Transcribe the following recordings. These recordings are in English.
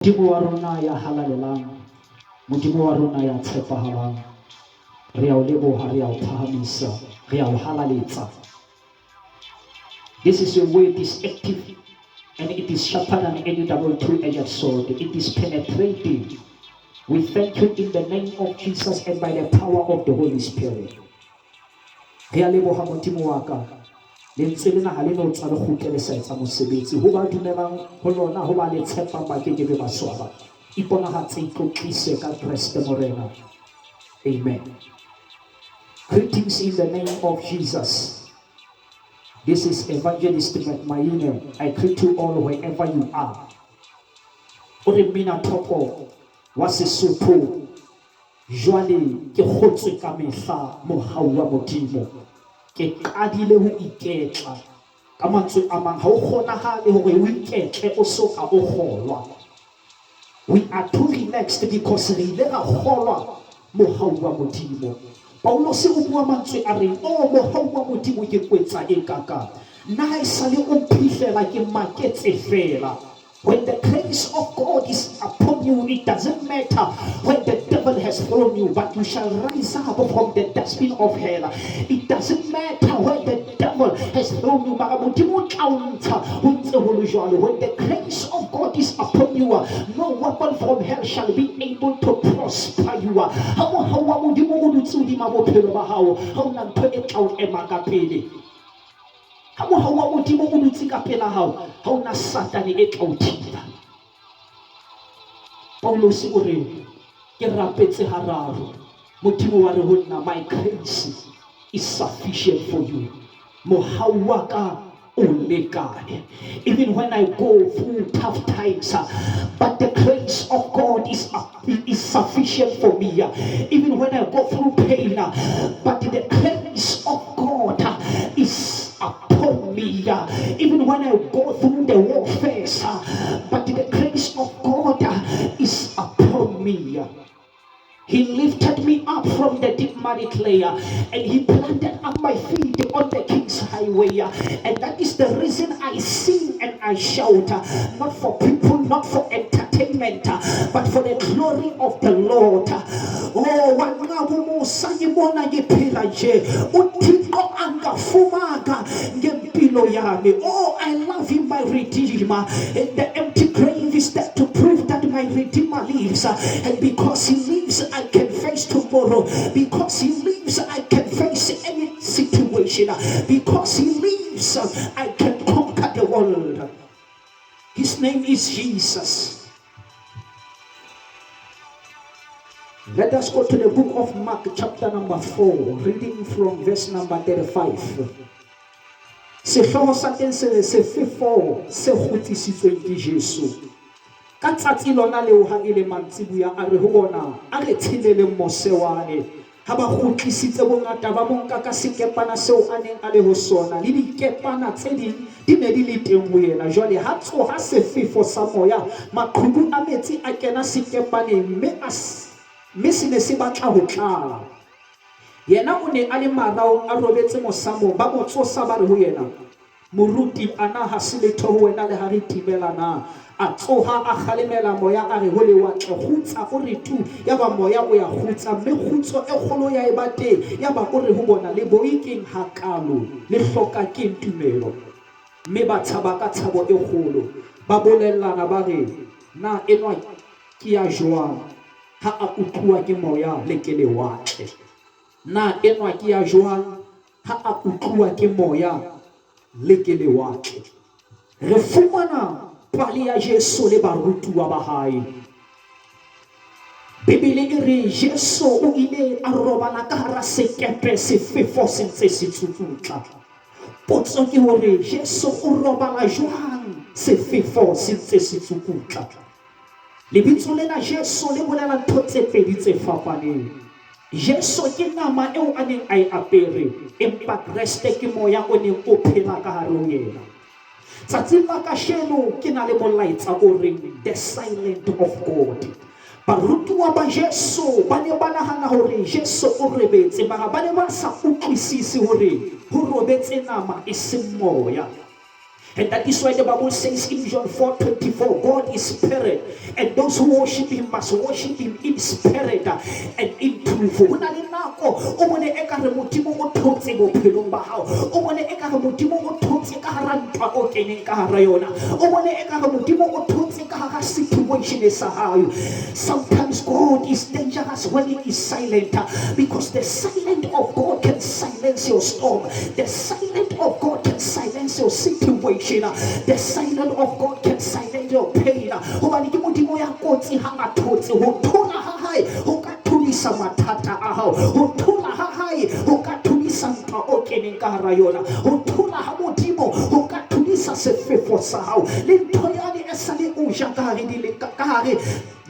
Modimo wa rona ya halalelang, Modimo wa rona ya tshepahalang, re a o leboha, re a o phahamisa, re a o halaletsa. This is your word is active and it is sharper than any double-two-edged sword. It is penetrating. We thank you in the name of Jesus and by the power of the Holy Spirit. Re a leboha Modimo wa ka. Lentswe lena ha le no tsa le kgutlele sa etsa mosebetsi ho ba dumelang ho lona, ho ba le tshepang ba ke be ba swaba. Iponahatse iklotlise ka Kriste Morena. Amen. Greetings in the name of Jesus. This is Evangelist Maine. I greet you all wherever you are. Ore mina topo wa Sesotho jwale ke kgotswe ka mehla mohau wa Modimo. Ke qadile ho iketla ka mantswe a mang ha o kgonahale hore o iketle o soka o kgolwa. We are too relaxed because re ile ra kgolwa mohau wa Modimo. Paulos o bua mantswe a re o mohau wa Modimo ke kwetsa e kaka nna ha esale o phihlela ke maketse fela. When the grace of God is upon you, it doesn't matter when the devil has thrown you, but you shall rise up from the dustbin of hell. It doesn't matter when the devil has thrown you. When the grace of God is upon you, no weapon from hell shall be able to prosper you. Ha mohau wa Modimo o dutse ka pela hao, ha ona satane e tla o thiba. Paulos o re ke rapetse hararo, Modimo wa re ho nna, my grace is sufficient for you. Mohau wa ka o lekane. Even when I go through tough times, but the grace of God is sufficient for me. Even when I go through pain, but the grace of God is upon me. Even when I go through the warfare, but the grace of God is upon me. He lifted me up from the deep muddy clay and he planted up my feet on the King's highway. And that is the reason I sing and I shout, not for people, not for entertainment, but for the glory of the Lord. Oh, oh, I love him, my Redeemer. And the empty grave is there to prove that my Redeemer lives. And because he lives, I can face tomorrow. Because he lives, I can face any situation. Because he lives, I can conquer the world. His name is Jesus. Let us go to the book of Mark, chapter number 4, reading from verse number 35. Sehloho sa teng se fefo se kgutlisitsweng ke Jesu. Ka tsatsi lona leo ha ile mantsibuya a re ho bona a re tshilele mosewane ha ba kgutlisitse bongata ba monka ka sekepana seo a neng a le ho sona le dikepana tse ding di ne di le teng ho yena. Jwale ha tsoha sefefo sa moya, maqhubu a metsi a kena sekepaneng mme se ne se batla ho tlala. Yena o ne a le marao a robetse mosamo, ba mo tsosa ba re ho yena, moruti ana ha se letho ho wena le ha re timelana. A tsoha a kgalemela moya a re ho lewatle khutsa o re tu, ya ba moya o ya khutsa mme khutso e kgolo ya e bate, ya ba o re ho bona le boikeng hakalo le hloka ke tumelo. Mme ba tshaba ka tshabo e kgolo, ba bolellana ba re na enwa ke ya jwang ha a utluwa ke moya le ke lewatle. Na enwa ke ya jwang ha a utluwa ke moya le ke lewatle. Re fumana pali ya Jesu le barutuwa ba hae. Bibele e re Jesu o ile a robala ka hara sekepe sefefo se ntse se tsututla. Potso ke hore Jesu o robala jwang sefefo se ntse se tsututla. Lebitso lena Jesu le bolela ntho tse pedi tse fapaneng. Jesu ke nama eo a neng a e apere, empa Kriste ke moya o neng o phela ka hare ho yena. Tsatsing la kasheno ke na le molaetsa o reng the silent of God. Barutuwa ba Jesu ba ne ba nahana hore Jesu o rebetse, mara ba ne ba sa utlwisisi hore ho robetse nama e seng moya. And that is why the Bible says in John 4:24, God is spirit, and those who worship him must worship him in spirit and in truth. O bone e ka re modimo o thotse bophelong ba hao, o bone e ka re modimo o thotse ka hara ntwa o keneng ka hara yona, o bone e ka re modimo o thotse ka hara situation e sa hao. Sometimes God is dangerous when he is silent, because the silence of God can silence your storm. The silence of God can silence your situation. The silence of God can silence your pain. Hobane ke modimo ya kotsi ha a thotse ho thola ha hae ho ka thulisa mathata a hao, ho thola ha hae ho ka thulisa ntwa o keneng ka hara yona, ho thola ha modimo ho ka thulisa sefefo sa hao. Le ntho yane e sale o ja ka hare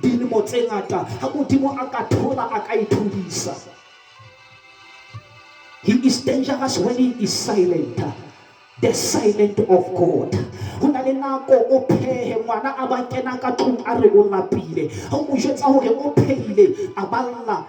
dilemo tse ngata, ha modimo a ka thola a ka ithulisa. He is dangerous when he is silent. The silent of God. Hona le nako o phehe ngwana a ba kena ka tlung a re o lapile, ha o mo jwetsa hore o phehile a balla,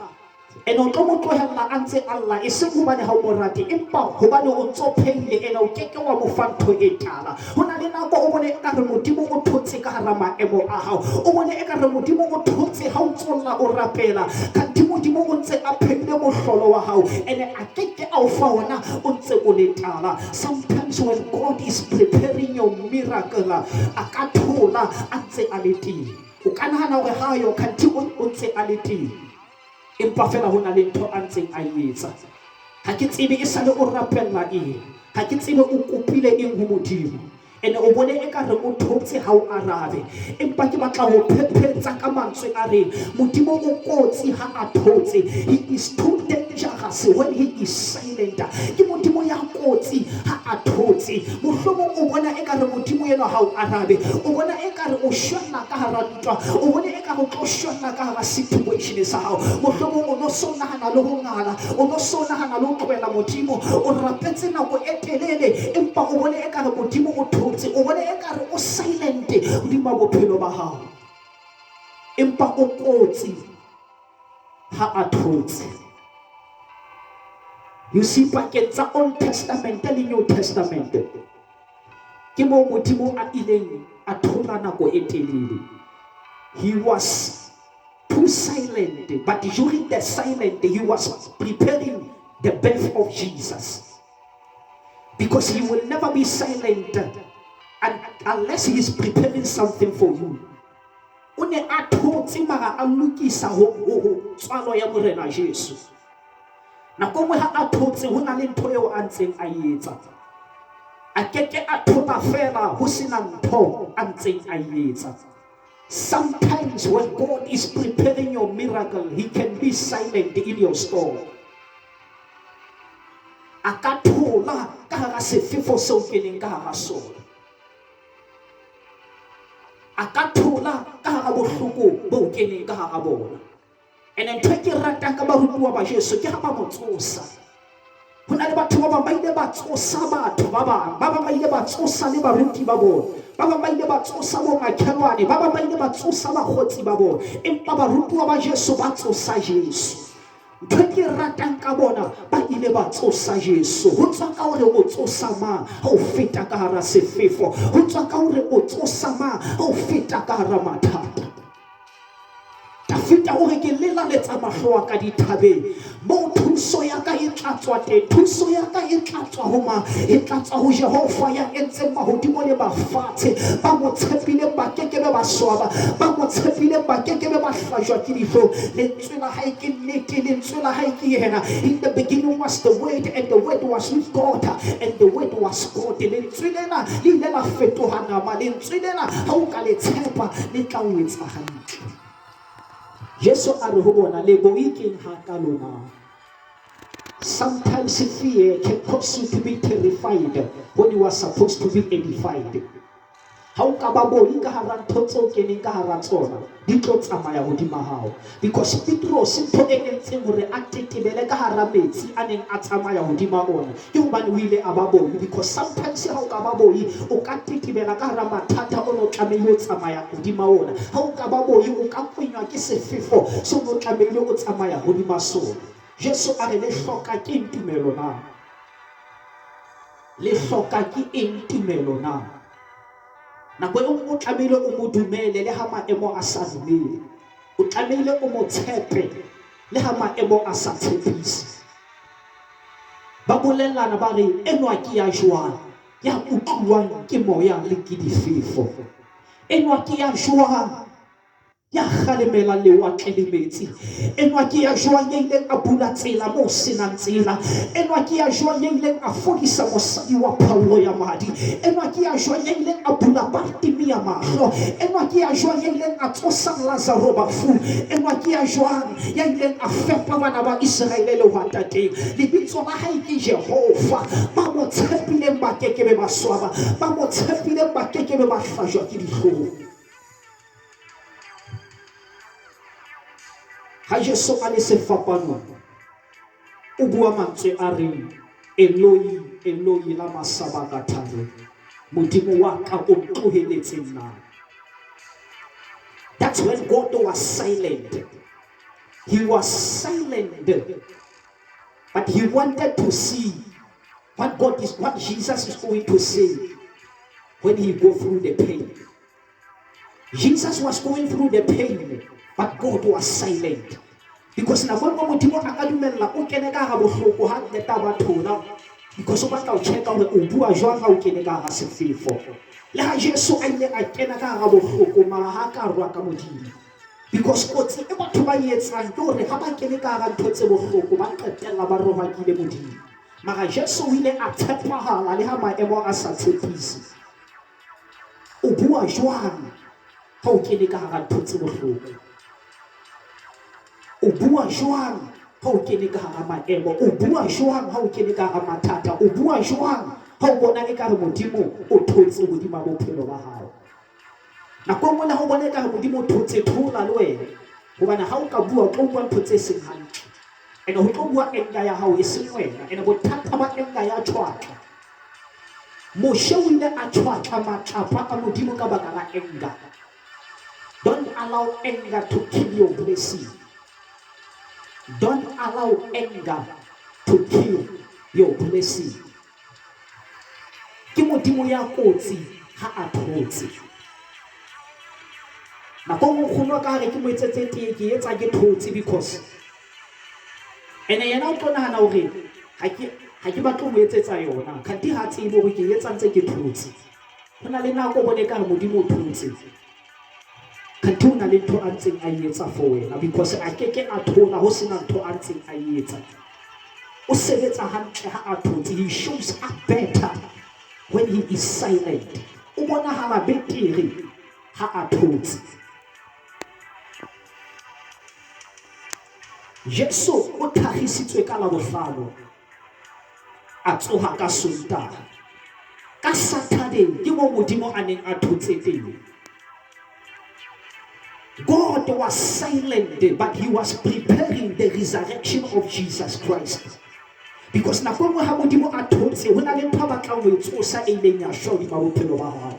ene o tlo mo tlohella a ntse alla, e seng hobane ha o mo rate, empa hobane o ntso phehile ene o keke wa mo fa ntho e tala. Hona le nako o bone ka re modimo o thotse ka hara maemo a hao, o bone e ka re modimo o thotse ha o tsolla o rapela, kanti modimo o ntse a phehile mohlolo wa hao, ene a keke a o fa ona o ntse o le tala. Sometimes when God is preparing your miracle, a ka thola a ntse a le teng. O ka nahana hore ha yo kanti o ntse a le teng, empa fela hona le ntho a ntseng a etsa. Ha ke tsebe e sale o rapella eng, ha ke tsebe o kopile eng ho modimo, ene o bone e ka re o thotse ha o arabe, empa ke batla ho phephetsa ka mantswe a reng modimo o kotsi ha a thotse. He is too dangerous when he is silent. Ke modimo ya kotsi ha a thotse. Mohlomong o bona e ka re modimo yena ha o arabe, o bona e ka re o shwana ka hara ntwa, o bone e ka re o tlo shwana ka hara situation sa hao. Mohlomong o no so nahana le ho ngala, o no so nahana le ho tlohela modimo, o rapetse nako e telele, empa o bone e ka re modimo o thotse, o bone e ka re o silent hodima bophelo ba hao, empa o kotsi ha a thotse. You see, pakeng tsa Old Testament le New Testament, ke mo modimo a ileng a thola nako e telele. He was too silent, but during the silence he was preparing the birth of Jesus, because he will never be silent unless he is preparing something for you. O ne a thotse mara a lokisa ho tswalo ya morena Jesu. Nako nngwe ha a thotse ho na le ntho eo a ntseng a etsa, a keke a thola fela ho sena ntho a ntseng a etsa. Sometimes when God is preparing your miracle, he can be silent in your storm. A ka thola ka hara sefefo seo keneng ka hara sona, a ka thola ka hara bohloko bo keneng ka hara bona. And ntho ke ratang ka barutuwa ba Jesu ke ha ba mo tsosa. Ho na le batho ba bang ba ile ba tsosa batho ba bang, ba bang ba ile ba tsosa le baruti ba bona, ba bang ba ile ba tsosa bo makhelwane, ba bang ba ile ba tsosa bakgotsi ba bona, empa barutuwa ba Jesu ba tsosa Jesu. Ntho ke ratang ka bona ba ile ba tsosa Jesu. Ho tswa ka hore o tsosa mang ha o feta ka hara sefefo, ho tswa ka hore o tsosa mang ha o feta ka hara mathata. Dafita o re ke lela letsa mahlo a ka dithabeng, mo thuso ya ka e tlatswa teng, thuso ya ka e tlatswa ho mang, e tlatswa ho Jehova ya entseng mahodimo le mafatshe. Ba mo tshepileng ba kekebe ba swaba, ba mo tshepileng ba kekebe ba hlajwa ke dihlong. Lentswe la hae ke nnete, lentswe la hae ke yena. In the beginning was the word, and the word was with God, and the word was God. Lentswe lena le ile la fetoha nama, lentswe lena ha o ka le tshepa le tla o etsa hantle. Jesu a re ho bona le boikeng ha ka lona. Sometimes fear can cause you to be terrified when you are supposed to be edified. Ha o ka ba boi ka hara ntho tseo keneng ka hara tsona, di tlo tsamaya hodima hao. Because Petros ntho e entseng hore a tetebele ka hara metsi a neng a tsamaya hodima ona, ke hobane o ile a ba boi. Because sometimes ha o ka ba boi o ka tetebela ka hara mathata o no tlamehile o tsamaya hodima ona. Ha o ka ba boi o ka kwenywa ke sefefo so no tlamehile o tsamaya hodima sona. Jesu a re le hloka ke tumelo na, le hloka ke eng tumelo na? nako e nngwe o tlamehile o mo dumele le ha maemo a sa dumele, o tlamehile o mo tshepe le ha maemo a sa tshepise. Ba bolellana ba re enwa ke ya jwang ya utluwang ke moya le ke difefo, enwa ke ya jwang ya kgalemela lewatle le metsi, enwa ke ya jwang ya ileng a bula tsela mo senang tsela, enwa ke ya jwang ya ileng a fodisa mosadi wa Paulo ya madi, enwa ke ya jwang ya ileng a bula Bartimi ya mahlo, enwa ke ya jwang ya ileng a tsosa Lazaro bafu, enwa ke ya jwang ya ileng a fepa bana ba Israele le watateng. Lebitso la hae ke Jehova. Ba mo tshepileng ba kekebe ba swaba, ba mo tshepileng ba kekebe ba hlajwa ke dihlong. Ha Jesu a le sefapano, o bua mantswe a reng Eloi Eloi lama sabakthani, Modimo wa ka o ntloheletseng na. That's when God was silent. He was silent, but he wanted to see what Jesus is going to say when he go through the pain. Jesus was going through the pain, but God was silent. Because na bona Modimo a ka dumella o kene ka ga bohloko ha neta batho na, because o batla o checka hore o bua jwang ha o kene ka ga sefefo. Le ha Jesu a ile a kena ka ga bohloko mara ha ka rwa ka Modimo, because kotsi e batho ba etsang ke hore ha ba kene ka ga ntho tse bohloko ba qetella ba robakile Modimo. Mara Jesu o ile a tshepahala le ha maemo a sa tshepise. O bua jwang ha o kene ka ga ntho tse bohloko? O bua jwang ha o kene ka hara maemo? O bua jwang ha o kene ka hara mathata? O bua jwang ha o bona ekare Modimo o thotse hodima bophelo ba hao? Nako nngwe ha o bona ekare Modimo o thotse thola le wena, hobane ha o ka bua o tlo bua ntho tse seng hantle, ene ho tlo bua enga ya hao e seng wena, ene bothata ba enga ya tshwatla. Moshe o ile a tshwatla matlapa a Modimo ka baka la enga. Don't allow anger to kill your blessing. Don't allow anger to kill your blessing. Ke Modimo ya kotsi ha a thotse. Nako nngwe kgono ka re ke mo etsetse tee ke etsa ke thotse because ene yena o tlo nahana hore ha ke batlo mo etsetsa yona, khanti ha tsebe hore ke etsa ntse ke thotse. Ho na le nako bone ka Modimo o thotse, khanti ho na le ntho a ntseng a etsa for wena, because a keke a thola ho sena ntho a ntseng a etsa. O sebetsa hantle ha a thotse. He shows up better when he is silent. O bonahala betere ha a thotse. Jesu o tlhagisitswe ka Labohlano a tsoha ka Sontaha. Ka Saturday ke mo Modimo a neng a thotse teng. God was silent, but he was preparing the resurrection of Jesus Christ. Because nako nngwe ha Modimo a thotse ho na le ntho ba tlang ho e tsosa e ileng ya shwa hodima bophelo ba hao.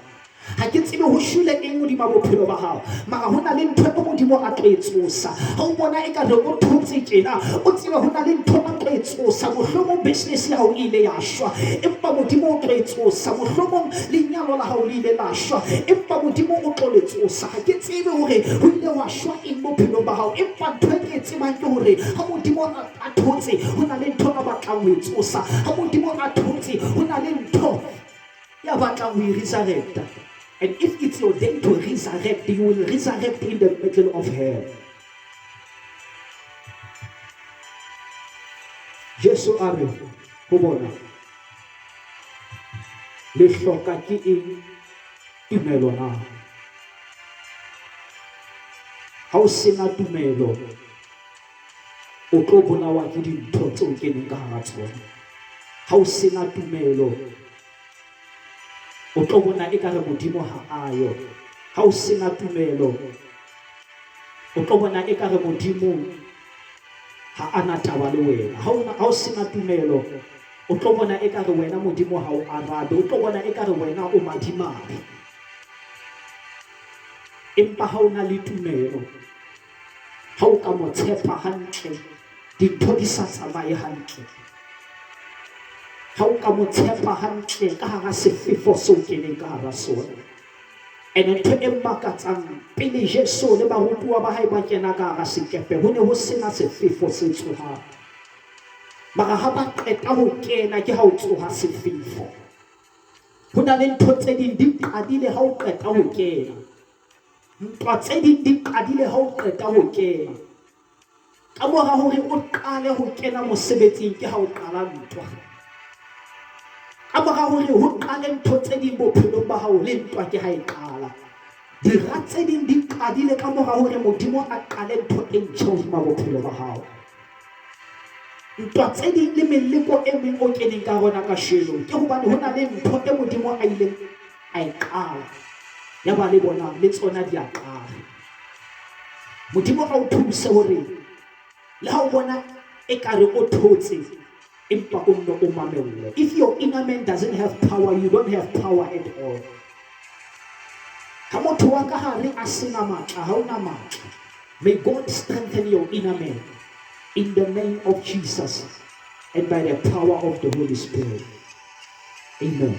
Ha ke tsebe ho shule eng hodima bophelo ba hao, mara ho na le ntho e Modimo a tlo e tsosa. Ha o bona ekare o thotse tjena, o tsebe ho na le ntho a tlo e tsosa. Mohlomong business ya hao e ile ya shwa, empa Modimo o tlo e tsosa. Mohlomong lenyalo la hao le ile la shwa, empa Modimo o tlo le tsosa. Ha ke tsebe hore ho ile wa shwa eng bophelo ba hao, empa ntho e ke tsebang ke hore ha Modimo a thotse ho na le ntho a batlang ho e tsosa. Ha Modimo a thotse ho na le ntho ya batlang ho e resurrecta. And if it's your day to resurrect, you will resurrect in the middle of hell. Jesu a re ho bona le hloka ke eng tumelo na? Ha o sena tumelo o tlo bolawa ke dintho tse o keneng ka hara tsona. Ha o sena tumelo o tlo bona ekare Modimo ha ayo. Ha o sena tumelo o tlo bona ekare Modimo ha ana taba le wena. Ha o sena tumelo o tlo bona ekare wena Modimo ha o arabe. O tlo bona ekare wena o madimabe. Empa ha o na le tumelo, ha o ka mo tshepa hantle, dintho di sa tsamaye hantle. Ha o ka mo tshepa hantle ka hara sefefo seo keneng ka hara sona, And ntho e makatsang pele Jesu le barutuwa ba hae ba kena ka hara sekepe ho ne ho sena sefefo se tshohang. Mara ha ba qeta ho kena ke ha o tsoha sefefo. Ho na le ntho tse ding di qadile ha o qeta ho kena. Ntwa tse ding di qadile ha o qeta ho kena. Ka mora hore o qale ho kena mosebetsing ke ha o qala ntwa. Ka mora hore ho qale ntho tse ding bophelong ba hao le ntwa ke ha e qala. Dira tse ding di qadile ka mora hore Modimo a qale ntho e ntjha hodima bophelo ba hao. Ntwa tse ding le meleko e meng o keneng ka rona ka sheno ke hobane ho na le ntho e Modimo a ileng a e qala. Ya ba le bona le tsona di a qala. Modimo a o thuse hore le ha o bona e ka re o thotse empa o nno o mamelle. If your inner man doesn't have power, you don't have power at all. Ha motho wa ka hare a sena matla, ha ona matla. May God strengthen your inner man in the name of Jesus and by the power of the Holy Spirit. Amen.